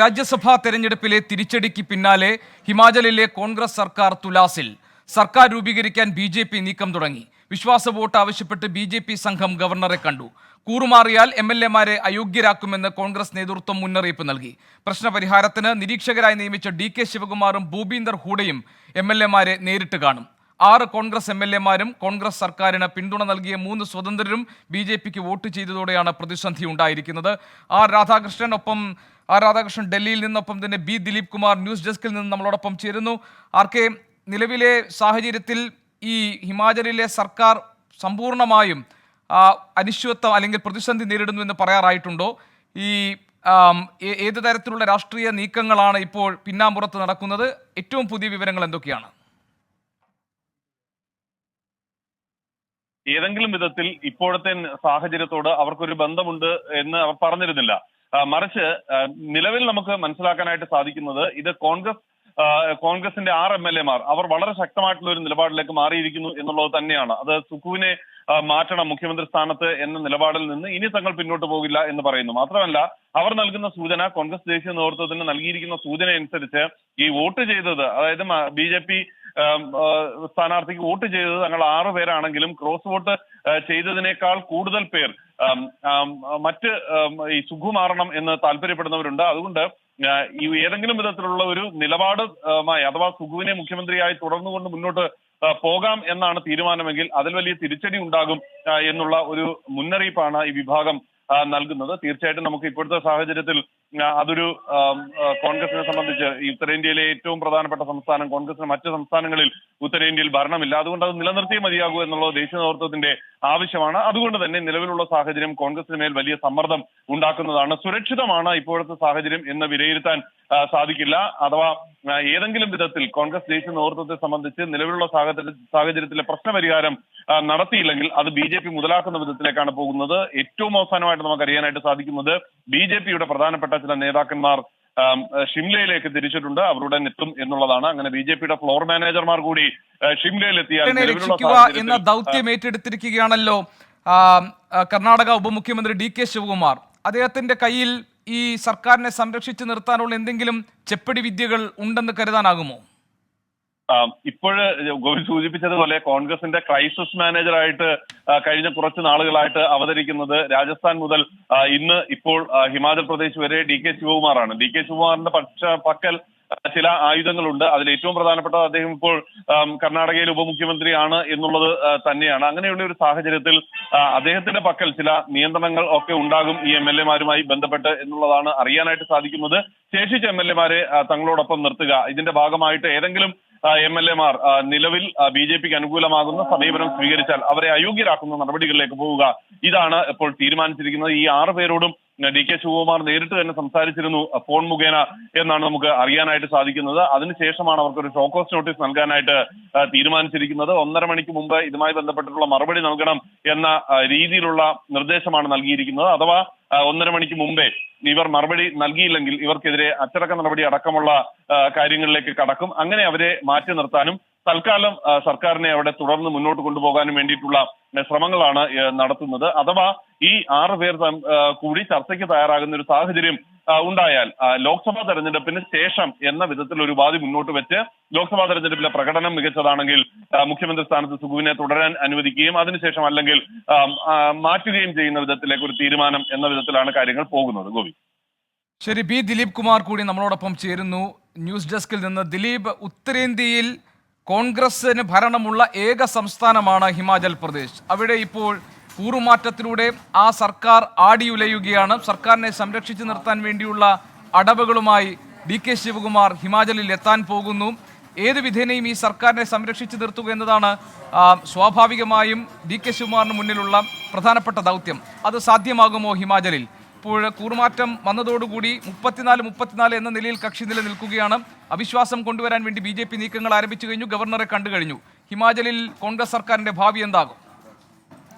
രാജ്യസഭാ തെരഞ്ഞെടുപ്പിലെ തിരിച്ചടിക്ക് പിന്നാലെ ഹിമാചലിലെ കോൺഗ്രസ് സർക്കാർ തുലാസിൽ. സർക്കാർ രൂപീകരിക്കാൻ ബി.ജെ.പി നീക്കം തുടങ്ങി. വിശ്വാസ വോട്ട് ആവശ്യപ്പെട്ട് ബി.ജെ.പി സംഘം ഗവർണറെ കണ്ടു. കൂറുമാറിയാൽ എം.എൽ.എമാരെ അയോഗ്യരാക്കുമെന്ന് കോൺഗ്രസ് നേതൃത്വം മുന്നറിയിപ്പ് നൽകി. പ്രശ്നപരിഹാരത്തിന് നിരീക്ഷകരായി നിയമിച്ച ഡി.കെ. ശിവകുമാറും ഭൂപീന്ദർ ഹൂഡയും എം.എൽ.എമാരെ നേരിട്ട് കാണും. 6 കോൺഗ്രസ് എം.എൽ.എമാരും കോൺഗ്രസ് സർക്കാരിന് പിന്തുണ നൽകിയ 3 സ്വതന്ത്രരും ബി.ജെ.പിക്ക് വോട്ട് ചെയ്തതോടെയാണ് പ്രതിസന്ധി ഉണ്ടായിരിക്കുന്നത്. രാധാകൃഷ്ണൻ ഡൽഹിയിൽ നിന്നൊപ്പം തന്നെ ബി ദിലീപ് കുമാർ ന്യൂസ് ഡെസ്കിൽ നിന്ന് നമ്മളോടൊപ്പം ചേരുന്നു. ആർക്കെ, നിലവിലെ സാഹചര്യത്തിൽ ഈ ഹിമാചലിലെ സർക്കാർ സമ്പൂർണ്ണമായും അനിശ്ചിതത്വം അല്ലെങ്കിൽ പ്രതിസന്ധി നേരിടുന്നു എന്ന് പറയാറായിട്ടുണ്ടോ? ഏത് തരത്തിലുള്ള രാഷ്ട്രീയ നീക്കങ്ങളാണ് ഇപ്പോൾ പിന്നാമ്പുറത്ത് നടക്കുന്നത്? ഏറ്റവും പുതിയ വിവരങ്ങൾ എന്തൊക്കെയാണ്? ഏതെങ്കിലും വിധത്തിൽ ഇപ്പോഴത്തെ സാഹചര്യത്തോട് അവർക്കൊരു ബന്ധമുണ്ട് എന്ന് അവർ പറഞ്ഞിരുന്നില്ല. മറിച്ച് നിലവിൽ നമുക്ക് മനസ്സിലാക്കാനായിട്ട് സാധിക്കുന്നത് ഇത് കോൺഗ്രസിന്റെ 6 എം.എൽ.എമാർ അവർ വളരെ ശക്തമായിട്ടുള്ള ഒരു നിലപാടിലേക്ക് മാറിയിരിക്കുന്നു എന്നുള്ളത് തന്നെയാണ്. അത് സുഖുവിനെ മാറ്റണം മുഖ്യമന്ത്രി സ്ഥാനത്ത് എന്ന നിലപാടിൽ നിന്ന് ഇനി തങ്ങൾ പിന്നോട്ട് പോകില്ല എന്ന് പറയുന്നു. മാത്രമല്ല, അവർ നൽകുന്ന സൂചന, കോൺഗ്രസ് ദേശീയ നേതൃത്വത്തിന് നൽകിയിരിക്കുന്ന സൂചന അനുസരിച്ച് ഈ വോട്ട് ചെയ്തത്, അതായത് ബി.ജെ.പി സ്ഥാനാർത്ഥിക്ക് വോട്ട് ചെയ്തത് തങ്ങൾ 6 പേരാണെങ്കിലും ക്രോസ് വോട്ട് ചെയ്തതിനേക്കാൾ കൂടുതൽ പേർ ഈ സുഖു മാറണം എന്ന് താല്പര്യപ്പെടുന്നവരുണ്ട്. അതുകൊണ്ട് ഈ ഏതെങ്കിലും വിധത്തിലുള്ള ഒരു നിലപാടുമായി അഥവാ സുഖുവിനെ മുഖ്യമന്ത്രിയായി തുടർന്നുകൊണ്ട് മുന്നോട്ട് പോകാം എന്നാണ് തീരുമാനമെങ്കിൽ അതിൽ വലിയ തിരിച്ചടി ഉണ്ടാകും എന്നുള്ള ഒരു മുന്നറിയിപ്പാണ് ഈ വിഭാഗം നൽകുന്നത്. തീർച്ചയായിട്ടും നമുക്ക് ഇപ്പോഴത്തെ സാഹചര്യത്തിൽ അതൊരു കോൺഗ്രസിനെ സംബന്ധിച്ച് ഈ ഉത്തരേന്ത്യയിലെ ഏറ്റവും പ്രധാനപ്പെട്ട സംസ്ഥാനം, കോൺഗ്രസിന് മറ്റ് സംസ്ഥാനങ്ങളിൽ ഉത്തരേന്ത്യയിൽ ഭരണമില്ല. അതുകൊണ്ട് അത് നിലനിർത്തിയേ മതിയാകൂ എന്നുള്ളത് ദേശീയ നേതൃത്വത്തിന്റെ ആവശ്യമാണ്. അതുകൊണ്ട് തന്നെ നിലവിലുള്ള സാഹചര്യം കോൺഗ്രസിന് മേൽ വലിയ സമ്മർദ്ദം ഉണ്ടാക്കുന്നതാണ്. സുരക്ഷിതമാണ് ഇപ്പോഴത്തെ സാഹചര്യം എന്ന് വിലയിരുത്താൻ സാധിക്കില്ല. അഥവാ ഏതെങ്കിലും വിധത്തിൽ കോൺഗ്രസ് ദേശീയ നേതൃത്വത്തെ സംബന്ധിച്ച് നിലവിലുള്ള സാഹചര്യത്തിലെ പ്രശ്നപരിഹാരം നടത്തിയില്ലെങ്കിൽ അത് ബി.ജെ.പി മുതലാക്കുന്ന വിധത്തിലേക്കാണ് പോകുന്നത്. ഏറ്റവും അവസാനമായിട്ട് നമുക്ക് അറിയാനായിട്ട് സാധിക്കുന്നത് ബി.ജെ.പിയുടെ പ്രധാനപ്പെട്ട ചില നേതാക്കന്മാർ ഷിംലയിലേക്ക് തിരിച്ചിട്ടുണ്ട്, അവരുടെ എത്തും എന്നുള്ളതാണ്. അങ്ങനെ ബി.ജെ.പിയുടെ ഫ്ലോർ മാനേജർമാർ കൂടി ഷിംലയിൽ എത്തിയാൽ എന്ന ദൗത്യം ഏറ്റെടുത്തിരിക്കുകയാണല്ലോ കർണാടക ഉപമുഖ്യമന്ത്രി ഡി.കെ. ശിവകുമാർ. അദ്ദേഹത്തിന്റെ കയ്യിൽ ഈ സർക്കാരിനെ സംരക്ഷിച്ചു നിർത്താനുള്ള എന്തെങ്കിലും ചെപ്പടി വിദ്യകൾ ഉണ്ടെന്ന് കരുതാനാകുമോ? ഇപ്പോഴ് ഗോവിന്ദ് സൂചിപ്പിച്ചതുപോലെ കോൺഗ്രസിന്റെ ക്രൈസിസ് മാനേജറായിട്ട് കഴിഞ്ഞ കുറച്ച് നാളുകളായിട്ട് അവതരിക്കുന്നത് രാജസ്ഥാൻ മുതൽ ഇപ്പോൾ ഹിമാചൽ പ്രദേശ് വരെ ഡി.കെ. ശിവകുമാറാണ്. ഡി.കെ. ശിവകുമാറിന്റെ പക്കൽ ചില ആയുധങ്ങളുണ്ട്. അതിൽ ഏറ്റവും പ്രധാനപ്പെട്ടത് അദ്ദേഹം ഇപ്പോൾ കർണാടകയിൽ ഉപമുഖ്യമന്ത്രിയാണ് എന്നുള്ളത് തന്നെയാണ്. അങ്ങനെയുള്ള ഒരു സാഹചര്യത്തിൽ അദ്ദേഹത്തിന്റെ പക്കൽ ചില നിയന്ത്രണങ്ങൾ ഒക്കെ ഉണ്ടാകും ഈ എം.എൽ.എമാരുമായി ബന്ധപ്പെട്ട് എന്നുള്ളതാണ് അറിയാനായിട്ട് സാധിക്കുന്നത്. ശേഷിച്ച എം.എൽ.എമാരെ തങ്ങളോടൊപ്പം നിർത്തുക, ഇതിന്റെ ഭാഗമായിട്ട് ഏതെങ്കിലും എം.എൽ.എമാർ നിലവിൽ ബി.ജെ.പിക്ക് അനുകൂലമാകുന്ന സമീപനം സ്വീകരിച്ചാൽ അവരെ അയോഗ്യരാക്കുന്ന നടപടികളിലേക്ക് പോവുക, ഇതാണ് ഇപ്പോൾ തീരുമാനിച്ചിരിക്കുന്നത്. ഈ 6 പേരോടും ഡി.കെ. ശിവകുമാർ നേരിട്ട് തന്നെ സംസാരിച്ചിരുന്നു ഫോൺ മുഖേന എന്നാണ് നമുക്ക് അറിയാനായിട്ട് സാധിക്കുന്നത്. അതിനുശേഷമാണ് അവർക്കൊരു ഷോക്കോസ് നോട്ടീസ് നൽകാനായിട്ട് തീരുമാനിച്ചിരിക്കുന്നത്. 1.5 മണിക്ക് മുമ്പ് ഇതുമായി ബന്ധപ്പെട്ടിട്ടുള്ള മറുപടി നൽകണം എന്ന രീതിയിലുള്ള നിർദ്ദേശമാണ് നൽകിയിരിക്കുന്നത്. അഥവാ 1.5 മണിക്ക് മുമ്പേ ഇവർ മറുപടി നൽകിയില്ലെങ്കിൽ ഇവർക്കെതിരെ അച്ചടക്ക നടപടി അടക്കമുള്ള കാര്യങ്ങളിലേക്ക് കടക്കും. അങ്ങനെ അവരെ മാറ്റി നിർത്താനും തൽക്കാലം സർക്കാരിനെ അവിടെ തുടർന്ന് മുന്നോട്ട് കൊണ്ടുപോകാനും വേണ്ടിയിട്ടുള്ള ശ്രമങ്ങളാണ് നടത്തുന്നത്. അഥവാ ഈ 6 പേർ കൂടി ചർച്ചയ്ക്ക് തയ്യാറാകുന്ന ഒരു സാഹചര്യം ഉണ്ടായാൽ ലോക്സഭാ തെരഞ്ഞെടുപ്പിന് ശേഷം എന്ന വിധത്തിൽ ഒരു ഉപാധി മുന്നോട്ട് വെച്ച് ലോക്സഭാ തെരഞ്ഞെടുപ്പിലെ പ്രകടനം മികച്ചതാണെങ്കിൽ മുഖ്യമന്ത്രി സ്ഥാനത്ത് സുഖുവിനെ തുടരാൻ അനുവദിക്കുകയും അതിനുശേഷം അല്ലെങ്കിൽ മാറ്റുകയും ചെയ്യുന്ന വിധത്തിലേക്ക് ഒരു തീരുമാനം എന്ന വിധത്തിലാണ് കാര്യങ്ങൾ പോകുന്നത്. ഗോപി, ശരി. ബി ദിലീപ് കുമാർ കൂടി നമ്മളോടൊപ്പം ചേരുന്നു ന്യൂസ് ഡെസ്കിൽ നിന്ന്. ദിലീപ്, ഉത്തരേന്ത്യയിൽ കോൺഗ്രസിന് ഭരണമുള്ള ഏക സംസ്ഥാനമാണ് ഹിമാചൽ പ്രദേശ്. അവിടെ ഇപ്പോൾ കൂറുമാറ്റത്തിലൂടെ ആ സർക്കാർ ആടിയുലയുകയാണ്. സർക്കാരിനെ സംരക്ഷിച്ചു നിർത്താൻ വേണ്ടിയുള്ള അടവുകളുമായി ഡി.കെ. ശിവകുമാർ ഹിമാചലിൽ എത്താൻ പോകുന്നു. ഏത് വിധേനയും ഈ സർക്കാരിനെ സംരക്ഷിച്ചു നിർത്തുക എന്നതാണ് സ്വാഭാവികമായും ഡി.കെ. ശിവകുമാറിന് മുന്നിലുള്ള പ്രധാനപ്പെട്ട ദൗത്യം. അത് സാധ്യമാകുമോ ഹിമാചലിൽ? ഇപ്പോൾ കൂറുമാറ്റം വന്നതോടുകൂടി 34 എന്ന നിലയിൽ കക്ഷി നിലനിൽക്കുകയാണ്. അവിശ്വാസം കൊണ്ടുവരാൻ വേണ്ടി ബി.ജെ.പി നീക്കങ്ങൾ ആരംഭിച്ചു കഴിഞ്ഞു, ഗവർണറെ കണ്ടു കഴിഞ്ഞു. ഹിമാചലിൽ കോൺഗ്രസ് സർക്കാരിന്റെ ഭാവി എന്താകും?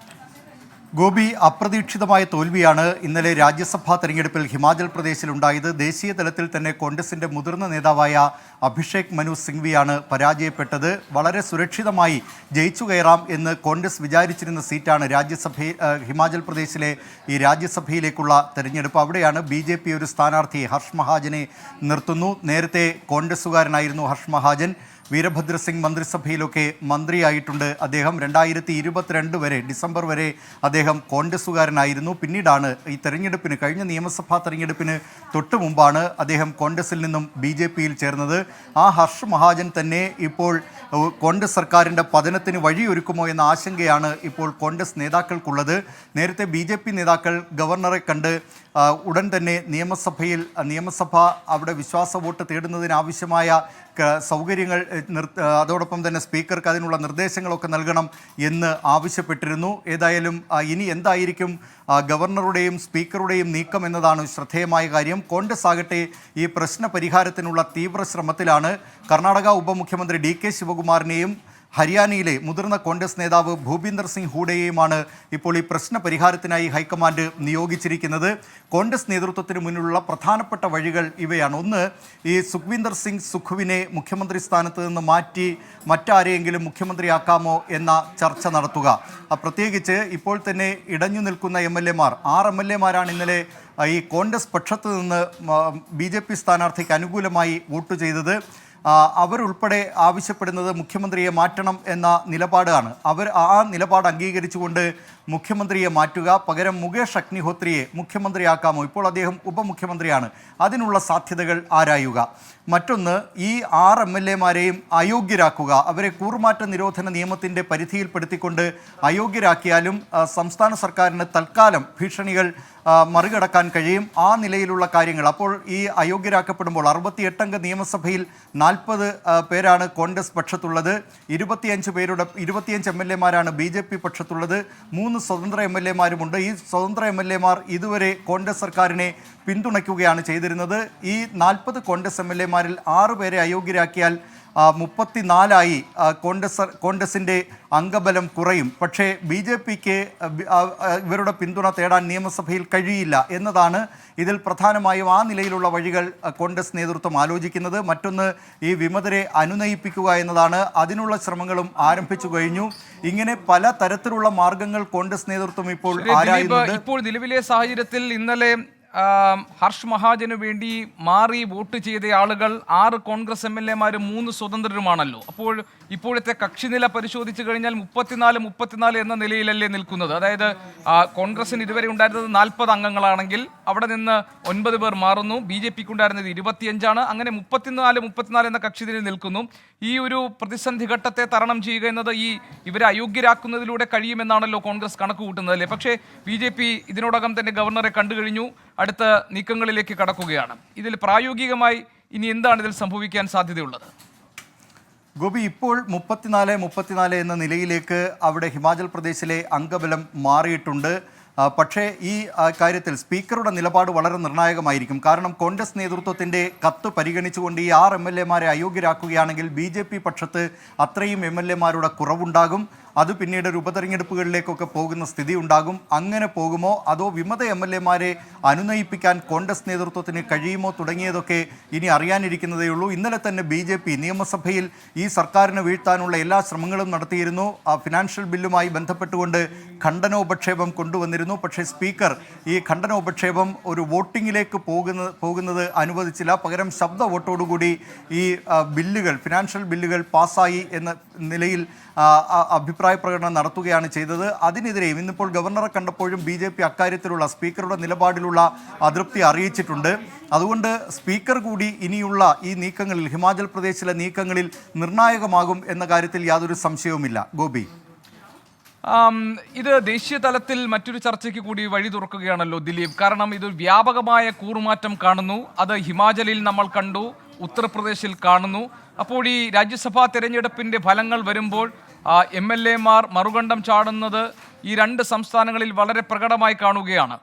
ഗോപി, അപ്രതീക്ഷിതമായ തോൽവിയാണ് ഇന്നലെ രാജ്യസഭാ തെരഞ്ഞെടുപ്പിൽ ഹിമാചൽ പ്രദേശിൽ ഉണ്ടായത്. ദേശീയ തലത്തിൽ തന്നെ കോൺഗ്രസിന്റെ മുതിർന്ന നേതാവായ അഭിഷേക് മനു സിംഗ്വിയാണ് പരാജയപ്പെട്ടത്. വളരെ സുരക്ഷിതമായി ജയിച്ചു കയറാം എന്ന് കോൺഗ്രസ് വിചാരിച്ചിരുന്ന സീറ്റാണ് ഹിമാചൽ പ്രദേശിലെ ഈ രാജ്യസഭയിലേക്കുള്ള തെരഞ്ഞെടുപ്പ്. അവിടെയാണ് BJP ഒരു സ്ഥാനാർത്ഥി ഹർഷ് മഹാജനെ നിർത്തുന്നു. നേരത്തെ കോൺഗ്രസുകാരനായിരുന്നു ഹർഷ് മഹാജൻ. വീരഭദ്ര സിംഗ് മന്ത്രിസഭയിലൊക്കെ മന്ത്രിയായിട്ടുണ്ട് അദ്ദേഹം. 2022 വരെ ഡിസംബർ വരെ അദ്ദേഹം കോൺഗ്രസുകാരനായിരുന്നു. പിന്നീടാണ് ഈ തെരഞ്ഞെടുപ്പിന്, കഴിഞ്ഞ നിയമസഭാ തെരഞ്ഞെടുപ്പിന് തൊട്ട് മുമ്പാണ് അദ്ദേഹം കോൺഗ്രസിൽ നിന്നും BJPയിൽ ചേർന്നത്. ആ ഹർഷ് മഹാജൻ തന്നെ ഇപ്പോൾ കോൺഗ്രസ് സർക്കാരിൻ്റെ പതനത്തിന് വഴിയൊരുക്കുമോ എന്ന ആശങ്കയാണ് ഇപ്പോൾ കോൺഗ്രസ് നേതാക്കൾക്കുള്ളത്. നേരത്തെ BJP നേതാക്കൾ ഗവർണറെ കണ്ട് ഉടൻ തന്നെ നിയമസഭ അവിടെ വിശ്വാസ വോട്ട് തേടുന്നതിനാവശ്യമായ സൗകര്യങ്ങൾ അതോടൊപ്പം തന്നെ സ്പീക്കർക്ക് അതിനുള്ള നിർദ്ദേശങ്ങളൊക്കെ നൽകണം എന്ന് ആവശ്യപ്പെട്ടിരുന്നു. ഏതായാലും ഇനി എന്തായിരിക്കും ഗവർണറുടെയും സ്പീക്കറുടെയും നീക്കം എന്നതാണ് ശ്രദ്ധേയമായ കാര്യം. കോൺഗ്രസ് ആകട്ടെ ഈ പ്രശ്ന പരിഹാരത്തിനുള്ള തീവ്ര ശ്രമത്തിലാണ്. കർണാടക ഉപമുഖ്യമന്ത്രി DK ശിവകുമാറിനെയും ഹരിയാനയിലെ മുതിർന്ന കോൺഗ്രസ് നേതാവ് ഭൂപീന്ദർ സിംഗ് ഹൂഡയെയുമാണ് ഇപ്പോൾ ഈ പ്രശ്ന പരിഹാരത്തിനായി ഹൈക്കമാൻഡ് നിയോഗിച്ചിരിക്കുന്നത്. കോൺഗ്രസ് നേതൃത്വത്തിന് മുന്നിലുള്ള പ്രധാനപ്പെട്ട വഴികൾ ഇവയാണ്. ഒന്ന്, ഈ സുഖ്വീന്ദർ സിംഗ് സുഖുവിനെ മുഖ്യമന്ത്രി സ്ഥാനത്ത് നിന്ന് മാറ്റി മറ്റാരെയെങ്കിലും മുഖ്യമന്ത്രിയാക്കാമോ എന്ന ചർച്ച നടത്തുക. പ്രത്യേകിച്ച് ഇപ്പോൾ തന്നെ ഇടഞ്ഞു നിൽക്കുന്ന MLA-മാർ 6 MLA-മാരാണ് ഇന്നലെ ഈ കോൺഗ്രസ് പക്ഷത്ത് നിന്ന് BJP സ്ഥാനാർത്ഥിക്ക് അനുകൂലമായി വോട്ട് ചെയ്തത്. അവരുൾപ്പെടെ ആവശ്യപ്പെടുന്നത് മുഖ്യമന്ത്രിയെ മാറ്റണം എന്ന നിലപാടാണ്. ആ നിലപാട് അംഗീകരിച്ചുകൊണ്ട് മുഖ്യമന്ത്രിയെ മാറ്റുക, പകരം മുകേഷ് അഗ്നിഹോത്രിയെ മുഖ്യമന്ത്രിയാക്കാമോ, ഇപ്പോൾ അദ്ദേഹം ഉപമുഖ്യമന്ത്രിയാണ്, അതിനുള്ള സാധ്യതകൾ ആരായുക. മറ്റൊന്ന്, ഈ 6 MLA-മാരെയും അയോഗ്യരാക്കുക. അവരെ കൂറുമാറ്റ നിരോധന നിയമത്തിൻ്റെ പരിധിയിൽപ്പെടുത്തിക്കൊണ്ട് അയോഗ്യരാക്കിയാലും സംസ്ഥാന സർക്കാരിന് തൽക്കാലം ഭീഷണികൾ മറികടക്കാൻ കഴിയും. ആ നിലയിലുള്ള കാര്യങ്ങൾ. അപ്പോൾ ഈ അയോഗ്യരാക്കപ്പെടുമ്പോൾ 68 അംഗ നിയമസഭയിൽ 40 പേരാണ് കോൺഗ്രസ് പക്ഷത്തുള്ളത്, 25 MLA-മാരാണ് BJP പക്ഷത്തുള്ളത്, 3 സ്വതന്ത്ര MLA-മാരുമുണ്ട്. ഈ സ്വതന്ത്ര MLA-മാർ ഇതുവരെ കോൺഗ്രസ് സർക്കാരിനെ പിന്തുണയ്ക്കുകയാണ് ചെയ്തിരുന്നത്. ഈ 40 കോൺഗ്രസ് MLA-മാരിൽ 6 പേരെ അയോഗ്യരാക്കിയാൽ 34ആയി കോൺഗ്രസിൻ്റെ അംഗബലം കുറയും. പക്ഷേ BJPക്ക് ഇവരുടെ പിന്തുണ തേടാൻ നിയമസഭയിൽ കഴിയില്ല എന്നതാണ് ഇതിൽ പ്രധാനമായും ആ നിലയിലുള്ള വഴികൾ കോൺഗ്രസ് നേതൃത്വം ആലോചിക്കുന്നത്. മറ്റൊന്ന്, ഈ വിമതരെ അനുനയിപ്പിക്കുക എന്നതാണ്. അതിനുള്ള ശ്രമങ്ങളും ആരംഭിച്ചു കഴിഞ്ഞു. ഇങ്ങനെ പല തരത്തിലുള്ള മാർഗങ്ങൾ കോൺഗ്രസ് നേതൃത്വം ഇപ്പോൾ ആരായുന്നുണ്ട്. ഇപ്പോൾ നിലവിലെ സാഹചര്യത്തിൽ ഇന്നലെ ഹർഷ് മഹാജന് വേണ്ടി മാറി വോട്ട് ചെയ്ത ആളുകൾ 6 കോൺഗ്രസ് MLA-മാരും 3 സ്വതന്ത്രരുമാണല്ലോ. അപ്പോൾ ഇപ്പോഴത്തെ കക്ഷിനില പരിശോധിച്ചു കഴിഞ്ഞാൽ 34 എന്ന നിലയിലല്ലേ നിൽക്കുന്നത്. അതായത് കോൺഗ്രസിന് ഇതുവരെ ഉണ്ടായിരുന്നത് 40 അംഗങ്ങളാണെങ്കിൽ അവിടെ നിന്ന് 9 പേർ മാറുന്നു. BJPക്ക് ഉണ്ടായിരുന്നത് 25 അങ്ങനെ 34 എന്ന കക്ഷിനില നിൽക്കുന്നു. ഈ ഒരു പ്രതിസന്ധി ഘട്ടത്തെ തരണം ചെയ്യുക എന്നത് ഇവരെ അയോഗ്യരാക്കുന്നതിലൂടെ കഴിയുമെന്നാണല്ലോ കോൺഗ്രസ് കണക്ക് കൂട്ടുന്നത് അല്ലേ. പക്ഷേ BJP ഇതിനോടകം തന്നെ ഗവർണറെ കണ്ടു കഴിഞ്ഞു, അടുത്ത നീക്കങ്ങളിലേക്ക് കടക്കുകയാണ്. ഇതിൽ പ്രായോഗികമായി ഇനി എന്താണ് ഇതിൽ സംഭവിക്കാൻ സാധ്യതയുള്ളത്? ഗോപി, ഇപ്പോൾ 34 എന്ന നിലയിലേക്ക് അവിടെ ഹിമാചൽ പ്രദേശിലെ അംഗബലം മാറിയിട്ടുണ്ട്. പക്ഷേ ഈ കാര്യത്തിൽ സ്പീക്കറുടെ നിലപാട് വളരെ നിർണായകമായിരിക്കും. കാരണം കോൺഗ്രസ് നേതൃത്വത്തിൻ്റെ കത്ത് പരിഗണിച്ചുകൊണ്ട് ഈ 6 MLA-മാരെ അയോഗ്യരാക്കുകയാണെങ്കിൽ BJP പക്ഷത്ത് അത്രയും MLA-മാരുടെ കുറവുണ്ടാകും. അത് പിന്നീട് ഒരു ഉപതെരഞ്ഞെടുപ്പുകളിലേക്കൊക്കെ പോകുന്ന സ്ഥിതി ഉണ്ടാകും. അങ്ങനെ പോകുമോ അതോ വിമത MLA-മാരെ അനുനയിപ്പിക്കാൻ കോൺഗ്രസ് നേതൃത്വത്തിന് കഴിയുമോ തുടങ്ങിയതൊക്കെ ഇനി അറിയാനിരിക്കുന്നതേ ഉള്ളൂ. ഇന്നലെ തന്നെ BJP നിയമസഭയിൽ ഈ സർക്കാരിനെ വീഴ്ത്താനുള്ള എല്ലാ ശ്രമങ്ങളും നടത്തിയിരുന്നു. ഫിനാൻഷ്യൽ ബില്ലുമായി ബന്ധപ്പെട്ടുകൊണ്ട് ഖണ്ഡനോപക്ഷേപം കൊണ്ടുവന്നിരുന്നു. പക്ഷേ സ്പീക്കർ ഈ ഖണ്ഡനോപക്ഷേപം ഒരു വോട്ടിങ്ങിലേക്ക് പോകുന്നത് അനുവദിച്ചില്ല. പകരം ശബ്ദ വോട്ടോടുകൂടി ഈ ഫിനാൻഷ്യൽ ബില്ലുകൾ പാസ്സായി എന്ന നിലയിൽ അഭിപ്രായ പ്രകടനം നടത്തുകയാണ് ചെയ്തത്. അതിനെതിരെയും ഇന്നിപ്പോൾ ഗവർണറെ കണ്ടപ്പോഴും BJP അക്കാര്യത്തിലുള്ള സ്പീക്കറുടെ നിലപാടിലുള്ള അതൃപ്തി അറിയിച്ചിട്ടുണ്ട്. അതുകൊണ്ട് സ്പീക്കർ കൂടി ഇനിയുള്ള ഈ നീക്കങ്ങളിൽ, ഹിമാചൽ പ്രദേശിലെ നീക്കങ്ങളിൽ നിർണായകമാകും എന്ന കാര്യത്തിൽ യാതൊരു സംശയവുമില്ല. ഗോപി, ഇത് ദേശീയ തലത്തിൽ മറ്റൊരു ചർച്ചയ്ക്ക് കൂടി വഴി തുറക്കുകയാണല്ലോ ദിലീപ്. കാരണം ഇത് വ്യാപകമായ കൂറുമാറ്റം കാണുന്നു. അത് ഹിമാചലിൽ നമ്മൾ കണ്ടു, ഉത്തർപ്രദേശിൽ കാണുന്നു. അപ്പോൾ ഈ രാജ്യസഭാ തെരഞ്ഞെടുപ്പിൻ്റെ ഫലങ്ങൾ വരുമ്പോൾ MLA-മാർ മറുകണ്ഠം ചാടുന്നത് ഈ 2 സംസ്ഥാനങ്ങളിൽ വളരെ പ്രകടമായി കാണുകയാണ്.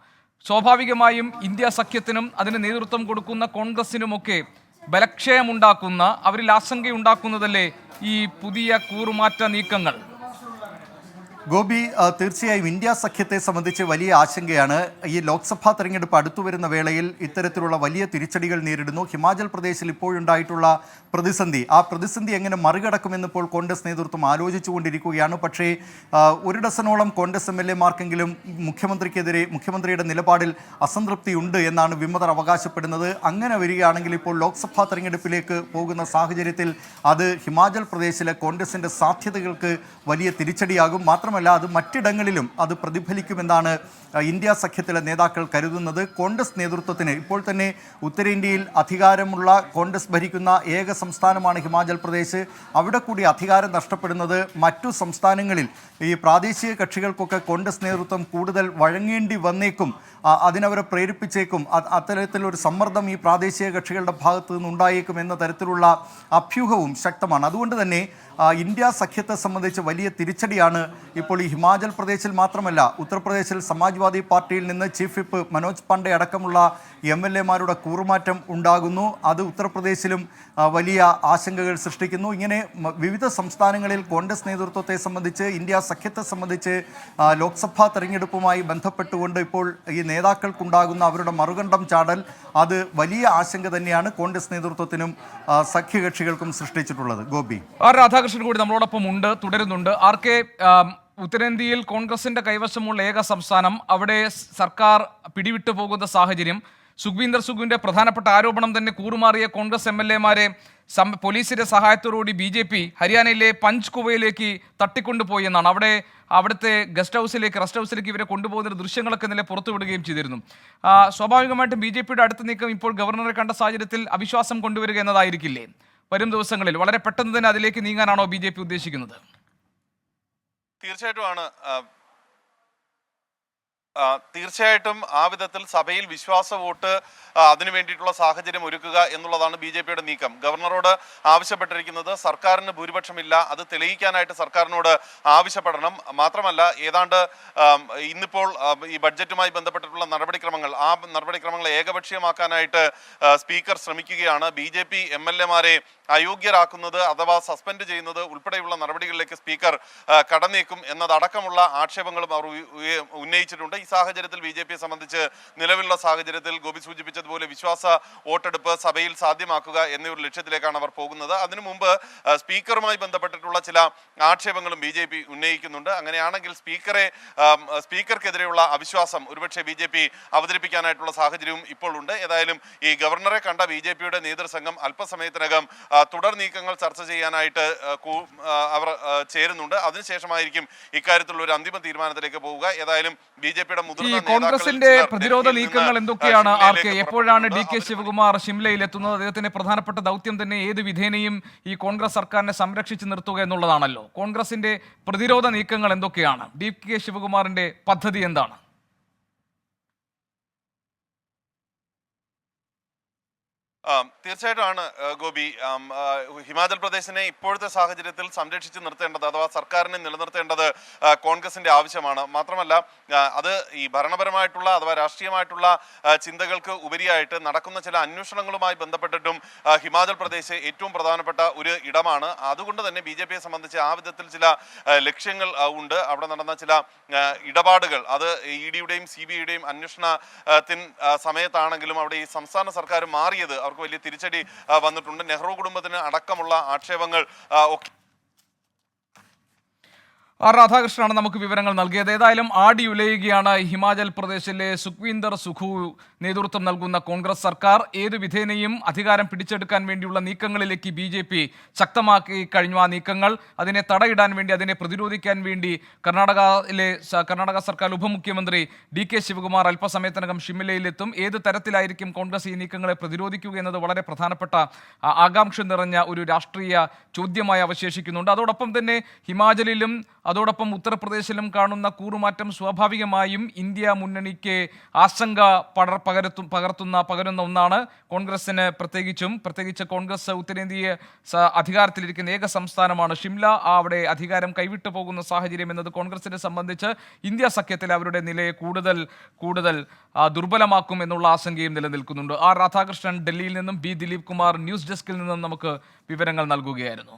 സ്വാഭാവികമായും ഇന്ത്യ സഖ്യത്തിനും അതിന് നേതൃത്വം കൊടുക്കുന്ന കോൺഗ്രസിനുമൊക്കെ ബലക്ഷയമുണ്ടാക്കുന്ന, അവരിൽ ആശങ്കയുണ്ടാക്കുന്നതല്ലേ ഈ പുതിയ കൂറുമാറ്റ നീക്കങ്ങൾ? ഗോപി, തീർച്ചയായും ഇന്ത്യ സഖ്യത്തെ സംബന്ധിച്ച് വലിയ ആശങ്കയാണ്. ഈ ലോക്സഭാ തെരഞ്ഞെടുപ്പ് അടുത്തു വരുന്ന വേളയിൽ ഇത്തരത്തിലുള്ള വലിയ തിരിച്ചടികൾ നേരിടുന്നു. ഹിമാചൽ പ്രദേശിൽ ഇപ്പോഴുണ്ടായിട്ടുള്ള പ്രതിസന്ധി, ആ പ്രതിസന്ധി എങ്ങനെ മറികടക്കുമെന്ന് ഇപ്പോൾ കോൺഗ്രസ് നേതൃത്വം ആലോചിച്ചുകൊണ്ടിരിക്കുകയാണ്. പക്ഷേ ഒരു ഡസനോളം കോൺഗ്രസ് MLA-മാർക്കെങ്കിലും മുഖ്യമന്ത്രിയുടെ നിലപാടിൽ അസംതൃപ്തിയുണ്ട് എന്നാണ് വിമതർ അവകാശപ്പെടുന്നത്. അങ്ങനെ വരികയാണെങ്കിൽ ഇപ്പോൾ ലോക്സഭാ തെരഞ്ഞെടുപ്പിലേക്ക് പോകുന്ന സാഹചര്യത്തിൽ അത് ഹിമാചൽ പ്രദേശിലെ കോൺഗ്രസിൻ്റെ സാധ്യതകൾക്ക് വലിയ തിരിച്ചടിയാകും. മാത്രമല്ല, അത് മറ്റിടങ്ങളിലും അത് പ്രതിഫലിക്കുമെന്നാണ് ഇന്ത്യ സഖ്യത്തിലെ നേതാക്കൾ കരുതുന്നത്. കോൺഗ്രസ് നേതൃത്വത്തിന് ഇപ്പോൾ തന്നെ ഉത്തരേന്ത്യയിൽ അധികാരമുള്ള കോൺഗ്രസ് ഭരിക്കുന്ന ഏക സംസ്ഥാനമാണ് ഹിമാചൽ പ്രദേശ്. അവിടെ കൂടി അധികാരം നഷ്ടപ്പെടുന്നത് മറ്റു സംസ്ഥാനങ്ങളിൽ ഈ പ്രാദേശിക കക്ഷികൾക്കൊക്കെ കോൺഗ്രസ് നേതൃത്വം കൂടുതൽ വഴങ്ങേണ്ടി വന്നേക്കും, അതിനവരെ പ്രേരിപ്പിച്ചേക്കും. അത്തരത്തിലൊരു സമ്മർദ്ദം ഈ പ്രാദേശിക കക്ഷികളുടെ ഭാഗത്തു നിന്നുണ്ടായേക്കും എന്ന തരത്തിലുള്ള അഭ്യൂഹവും ശക്തമാണ്. അതുകൊണ്ട് തന്നെ ഇന്ത്യ സഖ്യത്തെ സംബന്ധിച്ച് വലിയ തിരിച്ചടിയാണ് ഇപ്പോൾ ഈ ഹിമാചൽ പ്രദേശിൽ മാത്രമല്ല, ഉത്തർപ്രദേശിൽ സമാജ്വാദി പാർട്ടിയിൽ നിന്ന് ചീഫ് വിപ്പ് മനോജ് പാണ്ഡെ അടക്കമുള്ള MLA-മാരുടെ കൂറുമാറ്റം ഉണ്ടാകുന്നു. അത് ഉത്തർപ്രദേശിലും വലിയ ആശങ്കകൾ സൃഷ്ടിക്കുന്നു. ഇങ്ങനെ വിവിധ സംസ്ഥാനങ്ങളിൽ കോൺഗ്രസ് നേതൃത്വത്തെ സംബന്ധിച്ച്, ഇന്ത്യ സഖ്യത്തെ സംബന്ധിച്ച് ലോക്സഭാ തെരഞ്ഞെടുപ്പുമായി ബന്ധപ്പെട്ടുകൊണ്ട് ഇപ്പോൾ ഈ നേതാക്കൾക്കുണ്ടാകുന്ന അവരുടെ മറുകണ്ഠം ചാടൽ അത് വലിയ ആശങ്ക തന്നെയാണ് കോൺഗ്രസ് നേതൃത്വത്തിനും സഖ്യകക്ഷികൾക്കും സൃഷ്ടിച്ചിട്ടുള്ളത്. ഗോപി, രാധാകൃഷ്ണൻ കൂടി നമ്മളോടൊപ്പം ഉണ്ട്, തുടരുന്നുണ്ട്. ആർക്കെ, ഉത്തരേന്ത്യയിൽ കോൺഗ്രസിന്റെ കൈവശമുള്ള ഏക സംസ്ഥാനം, അവിടെ സർക്കാർ പിടിവിട്ടു പോകുന്ന സാഹചര്യം, സുഖ്വീന്ദർ സുഖുവിന്റെ പ്രധാനപ്പെട്ട ആരോപണം തന്നെ കൂറുമാറിയ കോൺഗ്രസ് MLA-മാരെ പോലീസിന്റെ സഹായത്തോടുകൂടി BJP ഹരിയാനയിലെ പഞ്ച്കുവയിലേക്ക് തട്ടിക്കൊണ്ടുപോയി എന്നാണ്. അവിടുത്തെ റെസ്റ്റ് ഹൗസിലേക്ക് ഇവരെ കൊണ്ടുപോകുന്ന ദൃശ്യങ്ങളൊക്കെ ഇന്നലെ പുറത്തുവിടുകയും ചെയ്തിരുന്നു. സ്വാഭാവികമായിട്ടും BJP-യുടെ അടുത്ത നീക്കം ഇപ്പോൾ ഗവർണറെ കണ്ട സാഹചര്യത്തിൽ അവിശ്വാസം കൊണ്ടുവരിക എന്നതായിരിക്കില്ലേ? വരും ദിവസങ്ങളിൽ വളരെ പെട്ടെന്ന് തന്നെ അതിലേക്ക് നീങ്ങാനാണോ BJP ഉദ്ദേശിക്കുന്നത്? തീർച്ചയായിട്ടും ആ വിധത്തിൽ സഭയിൽ വിശ്വാസ വോട്ട് അതിനു വേണ്ടിയിട്ടുള്ള സാഹചര്യം ഒരുക്കുക എന്നുള്ളതാണ് BJP-യുടെ നീക്കം. ഗവർണറോട് ആവശ്യപ്പെട്ടിരിക്കുന്നത് സർക്കാരിന് ഭൂരിപക്ഷമില്ല, അത് തെളിയിക്കാനായിട്ട് സർക്കാരിനോട് ആവശ്യപ്പെടണം. മാത്രമല്ല, ഏതാണ്ട് ഇന്നിപ്പോൾ ഈ ബഡ്ജറ്റുമായി ബന്ധപ്പെട്ടിട്ടുള്ള നടപടിക്രമങ്ങൾ ഏകപക്ഷീയമാക്കാനായിട്ട് സ്പീക്കർ ശ്രമിക്കുകയാണ്. BJP MLA-മാരെ അയോഗ്യരാക്കുന്നത് അഥവാ സസ്പെൻഡ് ചെയ്യുന്നത് ഉൾപ്പെടെയുള്ള നടപടികളിലേക്ക് സ്പീക്കർ കടന്നേക്കും എന്നതടക്കമുള്ള ആക്ഷേപങ്ങളും അവർ ഉന്നയിച്ചിട്ടുണ്ട്. ഈ സാഹചര്യത്തിൽ BJP-യെ സംബന്ധിച്ച് നിലവിലുള്ള സാഹചര്യത്തിൽ ഗോപി സൂചിപ്പിച്ചതുപോലെ വിശ്വാസ വോട്ടെടുപ്പ് സഭയിൽ സാധ്യമാക്കുക എന്നൊരു ലക്ഷ്യത്തിലേക്കാണ് അവർ പോകുന്നത്. അതിനു മുമ്പ് സ്പീക്കറുമായി ബന്ധപ്പെട്ടിട്ടുള്ള ചില ആക്ഷേപങ്ങളും BJP ഉന്നയിക്കുന്നുണ്ട്. അങ്ങനെയാണെങ്കിൽ സ്പീക്കർക്കെതിരെയുള്ള അവിശ്വാസം ഒരുപക്ഷെ BJP അവതരിപ്പിക്കാനായിട്ടുള്ള സാഹചര്യവും ഇപ്പോൾ ഉണ്ട്. ഏതായാലും ഈ ഗവർണറെ കണ്ട BJP-യുടെ നേതൃസംഘം അല്പസമയത്തിനകം തുടർ നീക്കങ്ങൾ ചർച്ച ചെയ്യാനായിട്ട് അവർ ചേരുന്നുണ്ട്. അതിനുശേഷമായിരിക്കും ഇക്കാര്യത്തിലുള്ള ഒരു അന്തിമ തീരുമാനത്തിലേക്ക് പോവുക. ഏതായാലും BJP-യുടെ മുതിർന്ന കോൺഗ്രസിന്റെ പ്രതിരോധ നീക്കങ്ങൾ എന്തൊക്കെയാണ്? എപ്പോഴാണ് DK ശിവകുമാർ ഷിംലയിൽ എത്തുന്നത്? അദ്ദേഹത്തിന്റെ പ്രധാനപ്പെട്ട ദൗത്യം തന്നെ ഏത് വിധേനയും ഈ കോൺഗ്രസ് സർക്കാരിനെ സംരക്ഷിച്ച് നിർത്തുക എന്നുള്ളതാണല്ലോ. കോൺഗ്രസിന്റെ പ്രതിരോധ നീക്കങ്ങൾ എന്തൊക്കെയാണ്? DK ശിവകുമാറിന്റെ പദ്ധതി എന്താണ്? തീർച്ചയായിട്ടുമാണ് ഗോപി. ഹിമാചൽ പ്രദേശിനെ ഇപ്പോഴത്തെ സാഹചര്യത്തിൽ സംരക്ഷിച്ച് നിർത്തേണ്ടത് അഥവാ സർക്കാരിനെ നിലനിർത്തേണ്ടത് കോൺഗ്രസിന്റെ ആവശ്യമാണ്. മാത്രമല്ല, അത് ഈ ഭരണപരമായിട്ടുള്ള അഥവാ രാഷ്ട്രീയമായിട്ടുള്ള ചിന്തകൾക്ക് ഉപരിയായിട്ട് നടക്കുന്ന ചില അന്വേഷണങ്ങളുമായി ബന്ധപ്പെട്ടിട്ടും ഹിമാചൽ പ്രദേശ് ഏറ്റവും പ്രധാനപ്പെട്ട ഒരു ഇടമാണ്. അതുകൊണ്ട് തന്നെ BJP-യെ സംബന്ധിച്ച് ആ വിധത്തിൽ ചില ലക്ഷ്യങ്ങൾ ഉണ്ട്. അവിടെ നടന്ന ചില ഇടപാടുകൾ അത് ED-യുടെയും CBI-യുടെയും അന്വേഷണത്തിന് സമയത്താണെങ്കിലും അവിടെ ഈ സംസ്ഥാന സർക്കാർ മാറിയത് അവർക്ക് വലിയ തിരിച്ചടി വന്നിട്ടുണ്ട്. നെഹ്റു കുടുംബത്തിന് അടക്കമുള്ള ആക്ഷേപങ്ങൾ ഒക്കെ രാധാകൃഷ്ണനാണ് നമുക്ക് വിവരങ്ങൾ നൽകിയത്. ഏതായാലും ആടിയുലയുകയാണ് ഹിമാചൽ പ്രദേശിലെ സുഖ്വീന്ദർ സുഖു നേതൃത്വം നൽകുന്ന കോൺഗ്രസ് സർക്കാർ. ഏതു വിധേനയും അധികാരം പിടിച്ചെടുക്കാൻ വേണ്ടിയുള്ള നീക്കങ്ങളിലേക്ക് BJP ശക്തമാക്കി കഴിഞ്ഞു. ആ നീക്കങ്ങൾ അതിനെ തടയിടാൻ വേണ്ടി, അതിനെ പ്രതിരോധിക്കാൻ വേണ്ടി കർണാടക സർക്കാർ ഉപമുഖ്യമന്ത്രി DK ശിവകുമാർ അല്പസമയത്തിനകം ഷിംലയിലെത്തും. ഏത് തരത്തിലായിരിക്കും കോൺഗ്രസ് ഈ നീക്കങ്ങളെ പ്രതിരോധിക്കുക എന്നത് വളരെ പ്രധാനപ്പെട്ട ആകാംക്ഷ നിറഞ്ഞ ഒരു രാഷ്ട്രീയ ചോദ്യമായി അവശേഷിക്കുന്നുണ്ട്. അതോടൊപ്പം തന്നെ ഹിമാചലിലും അതോടൊപ്പം ഉത്തർപ്രദേശിലും കാണുന്ന കൂറുമാറ്റം സ്വാഭാവികമായും ഇന്ത്യ മുന്നണിക്ക് ആശങ്ക പകരുന്ന ഒന്നാണ്. കോൺഗ്രസിന് പ്രത്യേകിച്ച് കോൺഗ്രസ് ഉത്തരേന്ത്യയെ അധികാരത്തിലിരിക്കുന്ന ഏക സംസ്ഥാനമാണ് ഷിംല. അവിടെ അധികാരം കൈവിട്ടു പോകുന്ന സാഹചര്യം എന്നത് കോൺഗ്രസിനെ സംബന്ധിച്ച് ഇന്ത്യ സഖ്യത്തിൽ അവരുടെ നിലയെ കൂടുതൽ ദുർബലമാക്കും എന്നുള്ള ആശങ്കയും നിലനിൽക്കുന്നുണ്ട്. രാധാകൃഷ്ണൻ ഡൽഹിയിൽ നിന്നും, ദിലീപ് കുമാർ ന്യൂസ് ഡെസ്കിൽ നിന്നും നമുക്ക് വിവരങ്ങൾ നൽകുകയായിരുന്നു.